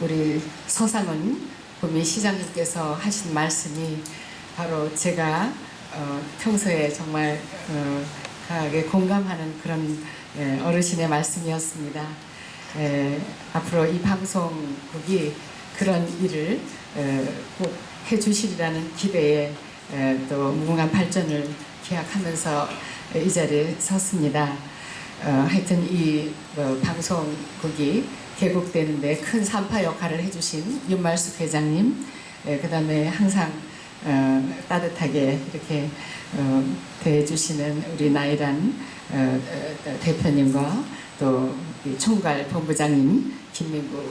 우리 서상은 구미시장님께서 하신 말씀이 바로 제가 평소에 정말 강하게 공감하는 그런 어르신의 말씀이었습니다. 앞으로 이 방송국이 그런 일을 꼭 해주시리라는 기대에 또 무궁한 발전을 기약하면서 이 자리에 섰습니다. 하여튼 이 방송국이 개국되는데 큰 산파 역할을 해주신 윤말숙 회장님, 그 다음에 항상 따뜻하게 이렇게 대해주시는 우리 나이란 대표님과 또 총괄 본부장님 김민구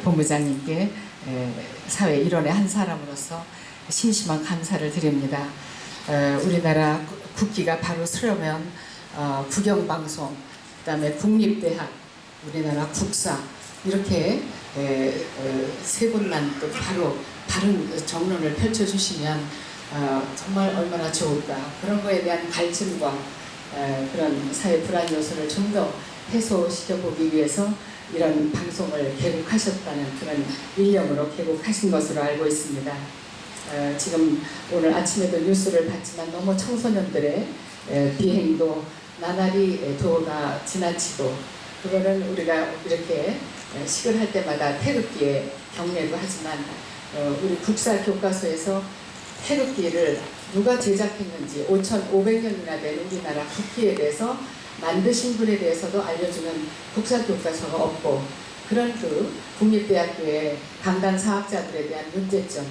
본부장님께 사회 일원의 한 사람으로서 심심한 감사를 드립니다. 우리나라 국기가 바로 서려면 국영방송, 그 다음에 국립대학, 우리나라 국사 이렇게 세 곳만 또 바로 바른 정론을 펼쳐주시면 정말 얼마나 좋을까. 그런 거에 대한 갈증과 그런 사회 불안 요소를 좀 더 해소시켜보기 위해서 이런 방송을 개국하셨다는 그런 일념으로 개국하신 것으로 알고 있습니다. 지금 오늘 아침에도 뉴스를 봤지만 너무 청소년들의 비행도 나날이 도가 지나치고, 그거는 우리가 이렇게 식을 할 때마다 태극기에 경례도 하지만 우리 국사 교과서에서 태극기를 누가 제작했는지 5,500년이나 된 우리나라 국기에 대해서 만드신 분에 대해서도 알려주는 국사 교과서가 없고, 그런 그 국립대학교의 강단 사학자들에 대한 문제점,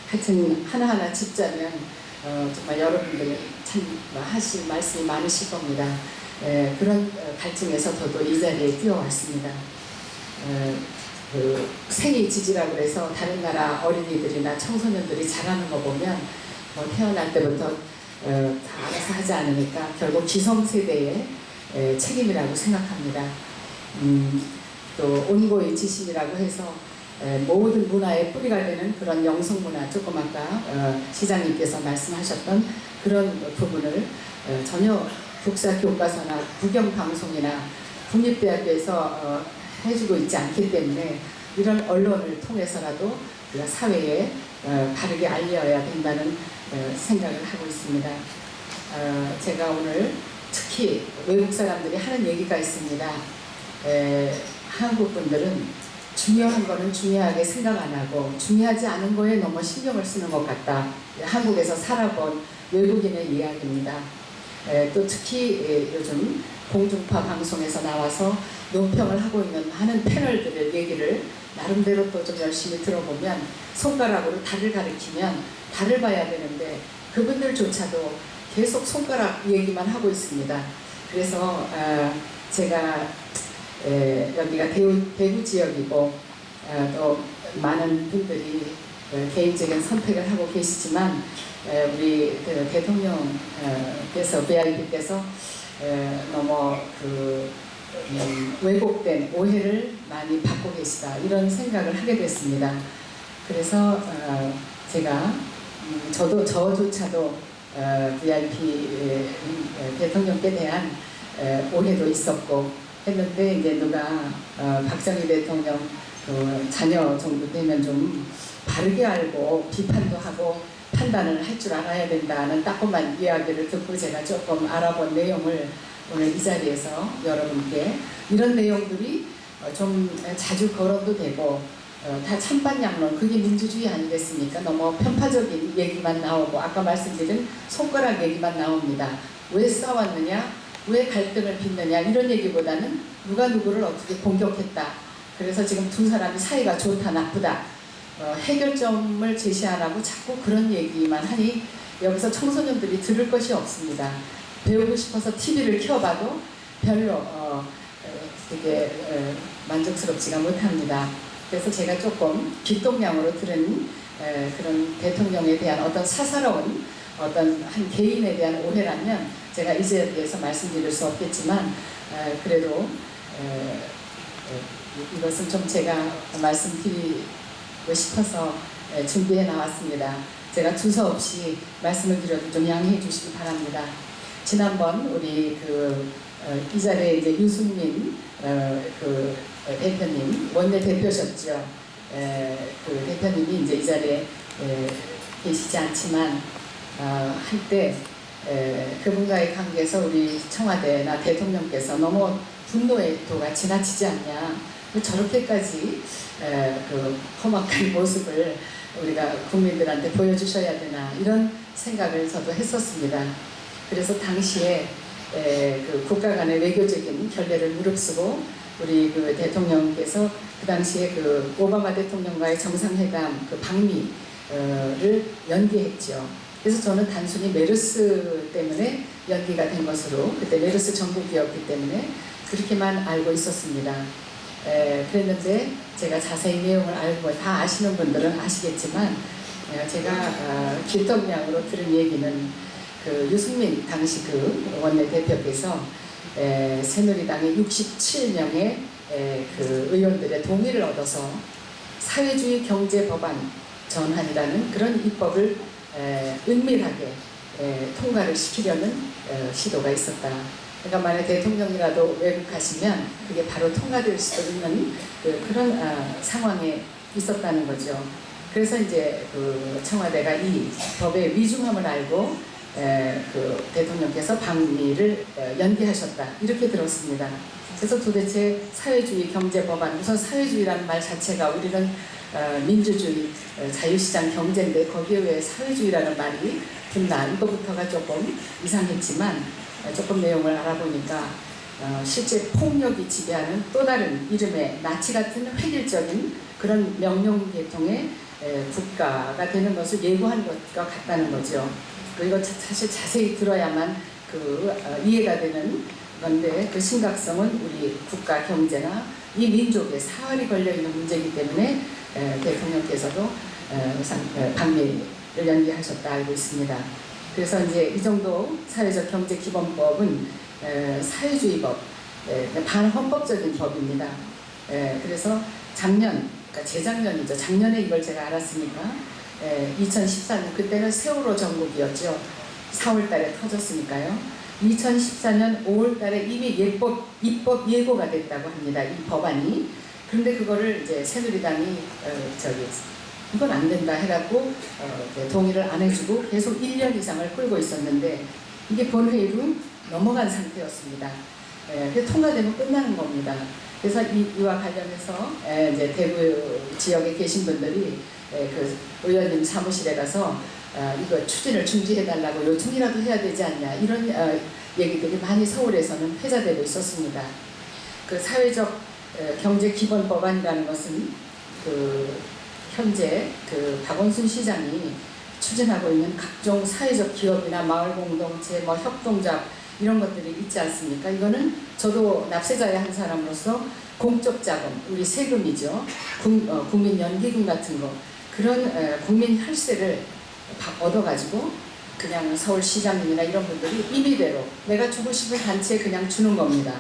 하여튼 하나하나 짚자면 정말 여러분들이 참 하실 말씀이 많으실 겁니다. 그런 갈증에서 저도 이 자리에 뛰어왔습니다. 그 생이지지라고 해서 다른 나라 어린이들이나 청소년들이 잘하는 거 보면 태어날 때부터 다 알아서 하지 않으니까 결국 기성세대의 책임이라고 생각합니다. 또 온고의 지신이라고 해서 모든 문화의 뿌리가 되는 그런 영성문화, 조금 아까 시장님께서 말씀하셨던 그런 부분을 전혀 국사 교과서나 국영방송이나 국립대학교에서 해주고 있지 않기 때문에 이런 언론을 통해서라도 우리가 사회에 바르게 알려야 된다는 생각을 하고 있습니다. 제가 오늘 특히 외국 사람들이 하는 얘기가 있습니다. 한국 분들은 중요한 거는 중요하게 생각 안 하고 중요하지 않은 거에 너무 신경을 쓰는 것 같다. 한국에서 살아본 외국인의 이야기입니다. 또 특히 요즘 공중파 방송에서 나와서 논평을 하고 있는 많은 패널들의 얘기를 나름대로 또 좀 열심히 들어보면 손가락으로 달을 가리키면 달을 봐야 되는데 그분들조차도 계속 손가락 얘기만 하고 있습니다. 그래서 제가 여기가 대구 지역이고 또 많은 분들이 개인적인 선택을 하고 계시지만 우리 대통령께서 VIP께서 너무 왜곡된 오해를 많이 받고 계시다, 이런 생각을 하게 됐습니다. 그래서 제가 저조차도 VIP 대통령께 대한 오해도 있었고 했는데, 이제 누가 박정희 대통령 자녀 정도 되면 좀 바르게 알고 비판도 하고 판단을 할 줄 알아야 된다는 따끔한 이야기를 듣고 제가 조금 알아본 내용을 오늘 이 자리에서 여러분께, 이런 내용들이 좀 자주 거론도 되고 다 찬반양론, 그게 민주주의 아니겠습니까? 너무 편파적인 얘기만 나오고 아까 말씀드린 손가락 얘기만 나옵니다. 왜 싸웠느냐, 왜 갈등을 빚느냐, 이런 얘기보다는 누가 누구를 어떻게 공격했다, 그래서 지금 두 사람이 사이가 좋다 나쁘다, 해결점을 제시 안 하고 자꾸 그런 얘기만 하니 여기서 청소년들이 들을 것이 없습니다. 배우고 싶어서 TV를 켜봐도 별로 되게 만족스럽지가 못합니다. 그래서 제가 조금 귓동량으로 들은 그런 대통령에 대한 어떤 사사로운 어떤 한 개인에 대한 오해라면 제가 이 자리에서 말씀드릴 수 없겠지만 그래도 이것은 좀 제가 말씀드리고 싶어서 준비해 나왔습니다. 제가 두서없이 말씀을 드려도 좀 양해해 주시기 바랍니다. 지난번 우리 이 자리에 이제 유승민 대표님 원내 대표셨죠. 그 대표님이 이제 이 자리에 계시지 않지만 한때 그분과의 관계에서 우리 청와대나 대통령께서 너무 분노의 도가 지나치지 않냐, 저렇게까지 그 험악한 모습을 우리가 국민들한테 보여주셔야 되나, 이런 생각을 저도 했었습니다. 그래서 당시에 그 국가 간의 외교적인 결례를 무릅쓰고 우리 그 대통령께서 그 당시에 그 오바마 대통령과의 정상회담 그 방미를 연기했죠. 그래서 저는 단순히 메르스 때문에 연기가 된 것으로, 그때 메르스 전국이었기 때문에 그렇게만 알고 있었습니다. 그랬는데 제가 자세히 내용을 알고, 다 아시는 분들은 아시겠지만 제가 길동량으로 들은 얘기는 그 유승민 당시 그 원내대표께서 새누리당의 67명의 그 의원들의 동의를 얻어서 사회주의 경제법안 전환이라는 그런 입법을 은밀하게 통과를 시키려는 시도가 있었다. 그러니까 만약 대통령이라도 외국 가시면 그게 바로 통과될 수도 있는 그런 상황에 있었다는 거죠. 그래서 이제 그 청와대가 이 법의 위중함을 알고 그 대통령께서 방미를 연기하셨다, 이렇게 들었습니다. 그래서 도대체 사회주의 경제법안, 우선 사회주의라는 말 자체가 우리는 민주주의, 자유시장 경제인데 거기에 왜 사회주의라는 말이 붙나, 이거부터가 조금 이상했지만 조금 내용을 알아보니까 실제 폭력이 지배하는 또 다른 이름의 나치 같은 획일적인 그런 명령 계통의 국가가 되는 것을 예고한 것과 같다는 거죠. 이거 사실 자세히 들어야만 그 이해가 되는 건데, 그 심각성은 우리 국가 경제나 이 민족의 사활이 걸려있는 문제이기 때문에 대통령께서도 방미를 연기하셨다 알고 있습니다. 그래서 이제 이 정도 사회적 경제 기본법은 사회주의법, 반헌법적인 법입니다. 그래서 작년, 그러니까 재작년이죠. 작년에 이걸 제가 알았으니까 2014년, 그때는 세월호 전국이었죠. 4월 달에 터졌으니까요. 2014년 5월 달에 이미 입법 예고가 됐다고 합니다. 이 법안이. 그런데 그거를 이제 새누리당이 이건 안 된다 해갖고 동의를 안 해주고 계속 1년 이상을 끌고 있었는데 이게 본회의로 넘어간 상태였습니다. 그래서 통과되면 끝나는 겁니다. 그래서 이와 관련해서 이제 대구 지역에 계신 분들이 그 의원님 사무실에 가서 이거 추진을 중지해달라고 요청이라도 해야 되지 않냐, 이런 얘기들이 많이 서울에서는 회자되고 있었습니다. 그 사회적 경제 기본 법안이라는 것은 그 현재 그 박원순 시장이 추진하고 있는 각종 사회적 기업이나 마을 공동체, 뭐 협동조합 이런 것들이 있지 않습니까? 이거는 저도 납세자의 한 사람으로서 공적 자금, 우리 세금이죠. 국민 연기금 같은 거, 그런 국민 혈세를 얻어가지고 그냥 서울시장님이나 이런 분들이 임의대로 내가 주고 싶은 단체에 그냥 주는 겁니다.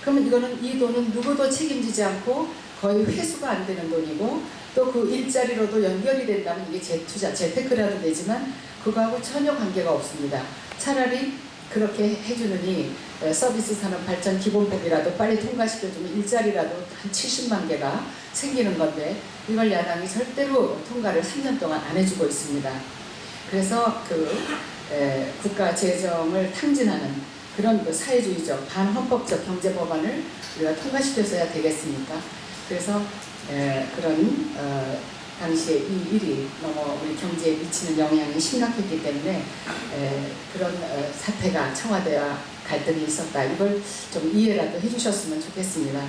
그러면 이거는 이 돈은 누구도 책임지지 않고 거의 회수가 안 되는 돈이고, 또 그 일자리로도 연결이 된다면 이게 재투자, 재테크라도 되지만 그거하고 전혀 관계가 없습니다. 차라리 그렇게 해주느니 서비스 산업 발전 기본법이라도 빨리 통과시켜주면 일자리라도 한 70만 개가 생기는 건데 이걸 야당이 절대로 통과를 3년 동안 안 해주고 있습니다. 그래서 그 국가 재정을 탕진하는 그런 그 사회주의적 반헌법적 경제법안을 우리가 통과시켜서야 되겠습니까? 그래서 그런 당시에 이 일이 너무 우리 경제에 미치는 영향이 심각했기 때문에 그런 사태가 청와대와 갈등이 있었다. 이걸 좀 이해라도 해주셨으면 좋겠습니다.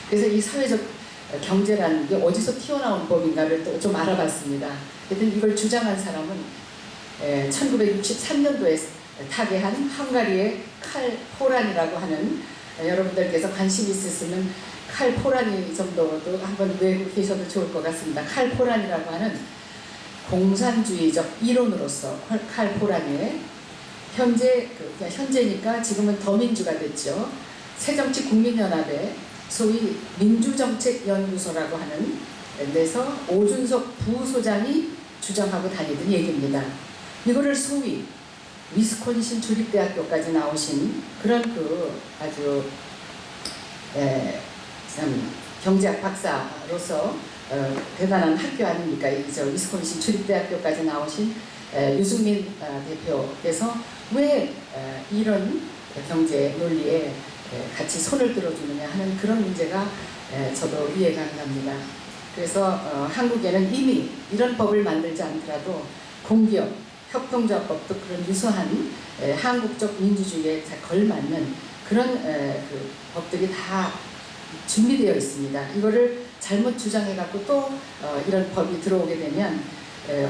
그래서 이 사회적 경제라는 게 어디서 튀어나온 법인가를 또 좀 알아봤습니다. 하여튼 이걸 주장한 사람은 1963년도에 타계한 헝가리의 칼 포란이라고 하는, 여러분들께서 관심 있으시면 칼 포란이 정도도 한번 외국 계셔도 좋을 것 같습니다. 칼 포란이라고 하는 공산주의적 이론으로서 칼 포란이의 현재니까 지금은 더민주가 됐죠. 새정치국민연합의 소위 민주정책연구소라고 하는 데서 오준석 부소장이 주장하고 다니던 얘기입니다. 이거를 소위 위스콘신 주립대학교까지 나오신 그런 그 아주 참 경제학 박사로서 대단한 학교 아닙니까? 저 위스콘신 주립대학교까지 나오신 유승민 대표께서 왜 이런 경제 논리에 같이 손을 들어주느냐 하는 그런 문제가 저도 이해가 안 갑니다. 그래서 한국에는 이미 이런 법을 만들지 않더라도 공기업, 협동조합법도 그런 유사한 한국적 민주주의에 잘 걸맞는 그런 그 법들이 다 준비되어 있습니다. 이거를 잘못 주장해갖고 또 이런 법이 들어오게 되면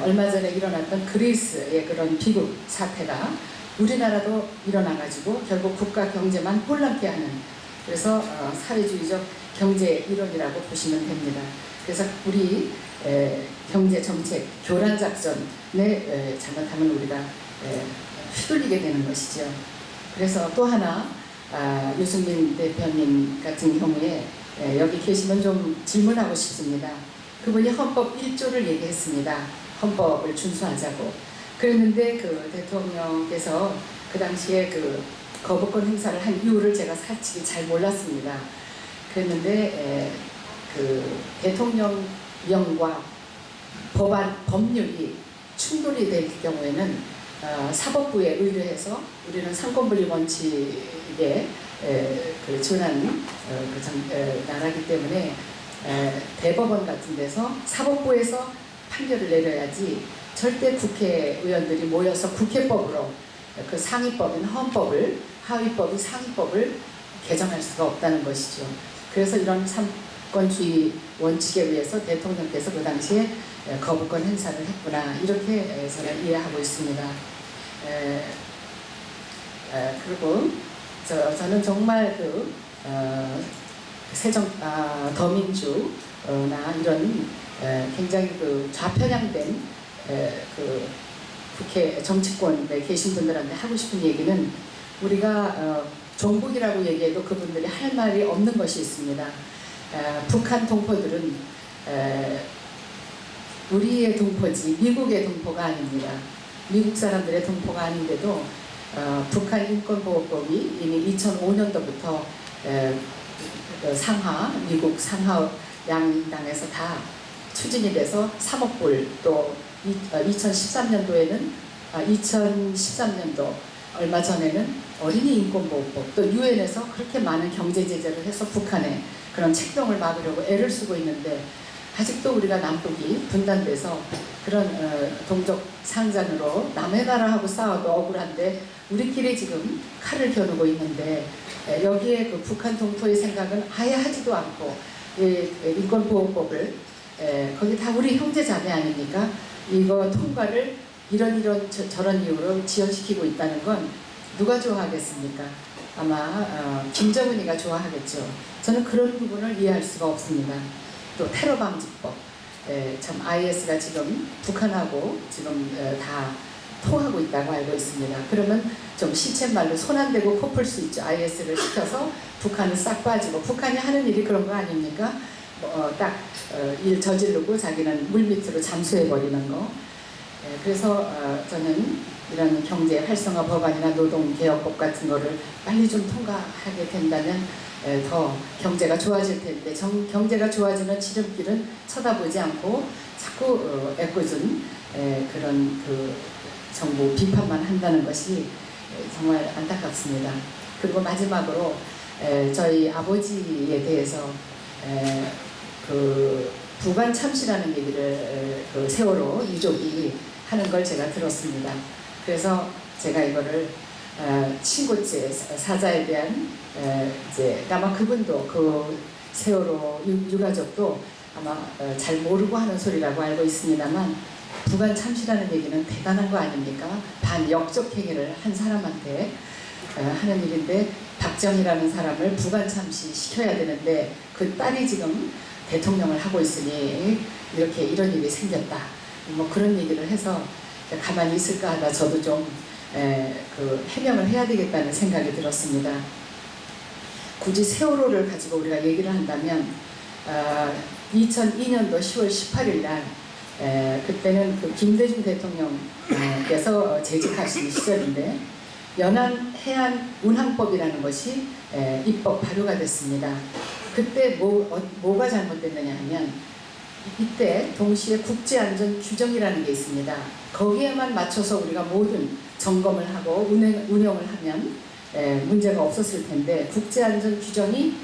얼마 전에 일어났던 그리스의 그런 비극 사태가 우리나라도 일어나가지고 결국 국가 경제만 혼란케 하는, 그래서 사회주의적 경제 이론이라고 보시면 됩니다. 그래서 우리 경제 정책 교란 작전에 잘못하면 우리가 휘둘리게 되는 것이죠. 그래서 또 하나 유승민 대표님 같은 경우에 여기 계시면 좀 질문하고 싶습니다. 그분이 헌법 1조를 얘기했습니다. 헌법을 준수하자고. 그랬는데 그 대통령께서 그 당시에 그 거부권 행사를 한 이유를 제가 솔직히 잘 몰랐습니다. 그랬는데 그 대통령령과 법률이 충돌이 될 경우에는 사법부에 의뢰해서 우리는 상권분리 원칙에 준한 나라기 때문에 대법원 같은 데서 사법부에서 판결을 내려야지 절대 국회의원들이 모여서 국회법으로 그 상위법인 헌법을, 하위법이 상위법을 개정할 수가 없다는 것이죠. 그래서 이런 삼권주의 원칙에 의해서 대통령께서 그 당시에 거부권 행사를 했구나, 이렇게 저는 이해하고 있습니다. 그리고 저는 정말 그 더민주나 이런 굉장히 그 좌편향된 그 국회 정치권에 계신 분들한테 하고 싶은 얘기는, 우리가 종북이라고 얘기해도 그분들이 할 말이 없는 것이 있습니다. 북한 동포들은 우리의 동포지 미국의 동포가 아닙니다. 미국 사람들의 동포가 아닌데도 북한 인권보호법이 이미 2005년도부터 미국 상하 양당에서 다 추진이 돼서 3억 불, 또 2013년도에는 2013년도 얼마 전에는 어린이 인권보호법, 또 유엔에서 그렇게 많은 경제 제재를 해서 북한의 그런 책동을 막으려고 애를 쓰고 있는데, 아직도 우리가 남북이 분단돼서 그런 동족 상잔으로 남의 나라하고 싸워도 억울한데 우리끼리 지금 칼을 겨누고 있는데, 여기에 그 북한 동포의 생각은 아예 하지도 않고 인권보호법을 거기 다 우리 형제 자매 아닙니까? 이거 통과를 이런 저런 이유로 지연시키고 있다는 건 누가 좋아하겠습니까? 아마 김정은이가 좋아하겠죠. 저는 그런 부분을 이해할 수가 없습니다. 또 테러 방지법, 참 IS가 지금 북한하고 지금 다 통하고 있다고 알고 있습니다. 그러면 좀 시쳇말로 손 안 대고 코 풀 수 있죠. IS를 시켜서 북한은 싹 빠지고, 북한이 하는 일이 그런 거 아닙니까? 딱 일 저지르고 자기는 물밑으로 잠수해버리는 거. 그래서 저는 이런 경제 활성화 법안이나 노동개혁법 같은 거를 빨리 좀 통과하게 된다면 더 경제가 좋아질 텐데, 경제가 좋아지는 지름길은 쳐다보지 않고 자꾸 애꿎은 그런 그 정부 비판만 한다는 것이 정말 안타깝습니다. 그리고 마지막으로 저희 아버지에 대해서 그 부관 참시라는 얘기를 그 세월호 유족이 하는 걸 제가 들었습니다. 그래서 제가 이거를 친고죄 사자에 대한 이제 아마 그분도 그 세월호 유가족도 아마 잘 모르고 하는 소리라고 알고 있습니다만, 부관 참시라는 얘기는 대단한 거 아닙니까? 반역적 행위를 한 사람한테 하는 일인데, 박정희라는 사람을 부관 참시 시켜야 되는데 그 딸이 지금 대통령을 하고 있으니 이렇게 이런 일이 생겼다, 뭐 그런 얘기를 해서 가만히 있을까 하다 저도 좀 그 해명을 해야 되겠다는 생각이 들었습니다. 굳이 세월호를 가지고 우리가 얘기를 한다면 2002년도 10월 18일 날 그때는 그 김대중 대통령께서 재직하신 시절인데, 연안해안운항법이라는 것이 입법 발효가 됐습니다. 그때 뭐가 잘못됐느냐 하면 이때 동시에 국제안전 규정이라는 게 있습니다. 거기에만 맞춰서 우리가 모든 점검을 하고 운영을 하면 문제가 없었을 텐데 국제안전 규정이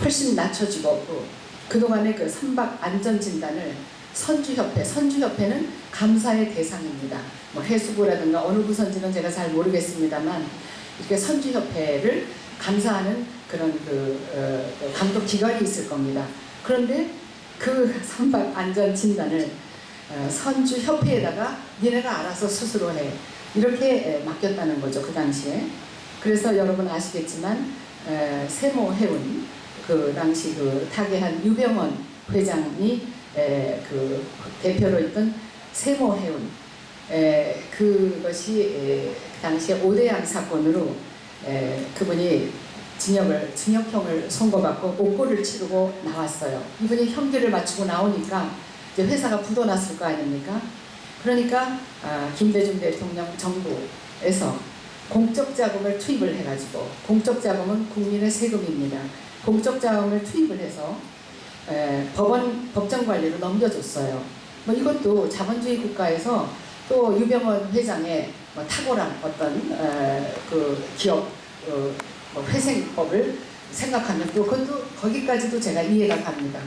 훨씬 낮춰지고 그동안의 그 선박 안전진단을 선주협회는 감사의 대상입니다. 뭐 해수부라든가 어느 부서인지는 제가 잘 모르겠습니다만 이렇게 선주협회를 감사하는 그런 감독 기관이 있을 겁니다. 그런데 그 선박 안전 진단을 선주협회에다가 니네가 알아서 스스로 해 이렇게 맡겼다는 거죠, 그 당시에. 그래서 여러분 아시겠지만 세모해운 그 당시 그 타계한 유병원 회장이 그 대표로 있던 세모해운 그것이 당시에 오대양 사건으로 그분이 징역형을 선고받고 옥고를 치르고 나왔어요. 이분이 형기를 마치고 나오니까 이제 회사가 부도났을 거 아닙니까? 그러니까 김대중 대통령 정부에서 공적 자금을 투입을 해가지고, 공적 자금은 국민의 세금입니다. 공적 자금을 투입을 해서 법정 관리로 넘겨줬어요. 뭐 이것도 자본주의 국가에서 또 유병원 회장의 뭐 탁월한 어떤 그 기업 뭐 회생법을 생각하면 또 그것도 거기까지도 제가 이해가 갑니다.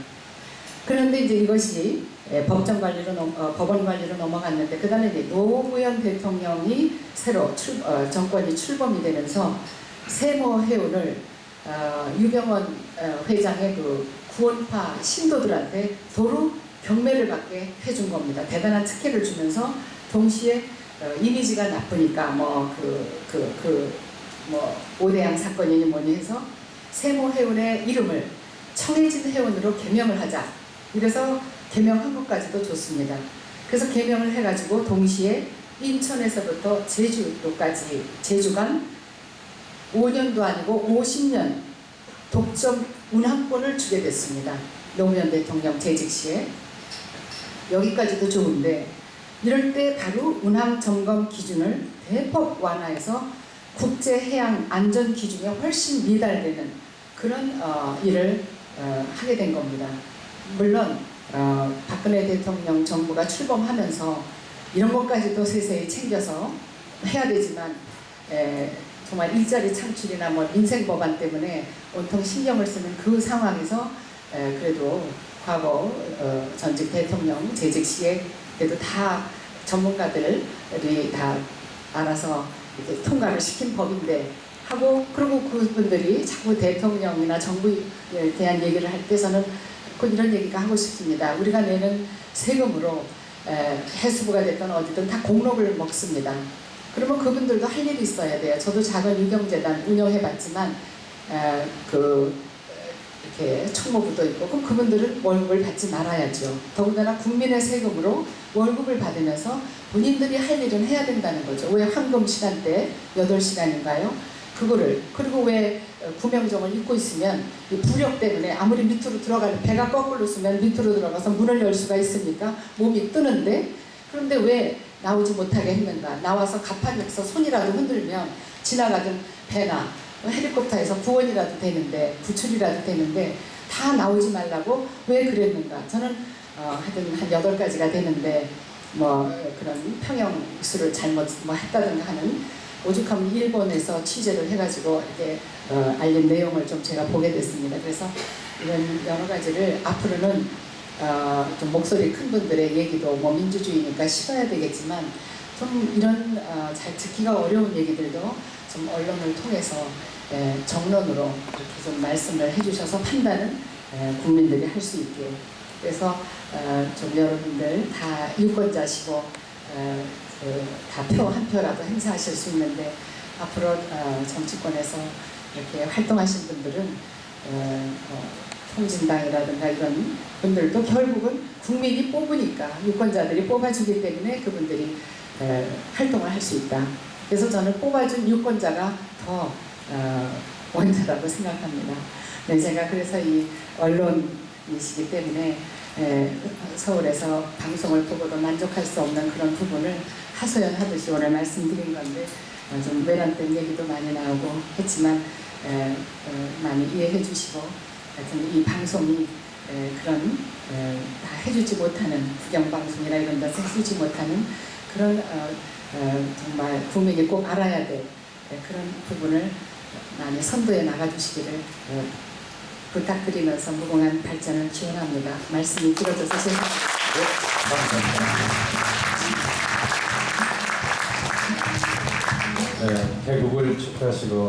그런데 이제 이것이 법정 관리로 법원 관리로 넘어갔는데 그 다음에 이제 노무현 대통령이 새로 정권이 출범이 되면서 세모해운을 유병원 회장의 그 구원파 신도들한테 도로 경매를 받게 해준 겁니다. 대단한 특혜를 주면서 동시에 이미지가 나쁘니까 뭐 오대양 사건이니 뭐니 해서 세모해운의 이름을 청해진 해운으로 개명을 하자. 이래서 개명한 것까지도 좋습니다. 그래서 개명을 해가지고 동시에 인천에서부터 제주도까지 제주간 5년도 아니고 50년 독점 운항권을 주게 됐습니다. 노무현 대통령 재직 시에. 여기까지도 좋은데 이럴 때 바로 운항 점검 기준을 대폭 완화해서 국제해양 안전 기준에 훨씬 미달되는 그런 일을 하게 된 겁니다. 물론 박근혜 대통령 정부가 출범하면서 이런 것까지도 세세히 챙겨서 해야 되지만 정말 일자리 창출이나 뭐 민생 법안 때문에 온통 신경을 쓰는 그 상황에서 그래도 과거 전직 대통령 재직 시에 그래도 다 전문가들이 다 알아서 이렇게 통과를 시킨 법인데 하고, 그리고 그분들이 자꾸 대통령이나 정부에 대한 얘기를 할 때 저는 꼭 이런 얘기가 하고 싶습니다. 우리가 내는 세금으로 해수부가 됐든 어디든 다 공록을 먹습니다. 그러면 그분들도 할 일이 있어야 돼요. 저도 작은 유경재단 운영해봤지만 이렇게 총무부도 있고, 그럼 그분들은 월급을 받지 말아야죠. 더군다나 국민의 세금으로 월급을 받으면서 본인들이 할 일은 해야 된다는 거죠. 왜 황금 시간대 8시간인가요? 그거를, 그리고 왜 구명정을 입고 있으면 이 부력 때문에 아무리 밑으로 들어가면 배가 거꾸로 쓰면 밑으로 들어가서 문을 열 수가 있습니까? 몸이 뜨는데. 그런데 왜 나오지 못하게 했는가? 나와서 가판에서 손이라도 흔들면 지나가던 배나 헬리콥터에서 구원이라도 되는데, 구출이라도 되는데 다 나오지 말라고 왜 그랬는가? 저는 하여튼 한 8가지가 되는데 뭐 그런 평형수를 잘못 뭐 했다든가 하는, 오죽하면 일본에서 취재를 해가지고 이렇게 알린 내용을 좀 제가 보게 됐습니다. 그래서 이런 여러 가지를 앞으로는 좀 목소리 큰 분들의 얘기도 뭐 민주주의니까 싫어야 되겠지만 좀 이런 잘 듣기가 어려운 얘기들도 좀 언론을 통해서 정론으로 이렇게 좀 말씀을 해주셔서 판단은 국민들이 할 수 있게. 그래서 좀 여러분들 다 유권자시고 다 표 한 표라도 행사하실 수 있는데, 앞으로 정치권에서 이렇게 활동하신 분들은 통진당이라든가 이런 분들도 결국은 국민이 뽑으니까, 유권자들이 뽑아주기 때문에 그분들이 활동을 할 수 있다. 그래서 저는 뽑아준 유권자가 더 원자라고 생각합니다. 네, 제가 그래서 이 언론이시기 때문에 서울에서 방송을 보고도 만족할 수 없는 그런 부분을 하소연하듯이 오늘 말씀드린 건데, 좀 외람된 얘기도 많이 나오고 했지만 많이 이해해 주시고, 하여튼 이 방송이 그런 다 해주지 못하는 국영방송이나 이런 데서 해주지 못하는 그런 정말 국민이 꼭 알아야 될 그런 부분을 많이 선도해 나가주시기를 부탁드리면서 무궁한 발전을 기원합니다. 말씀이 길어져서 죄송합니다. 네, 개국을 축하하시고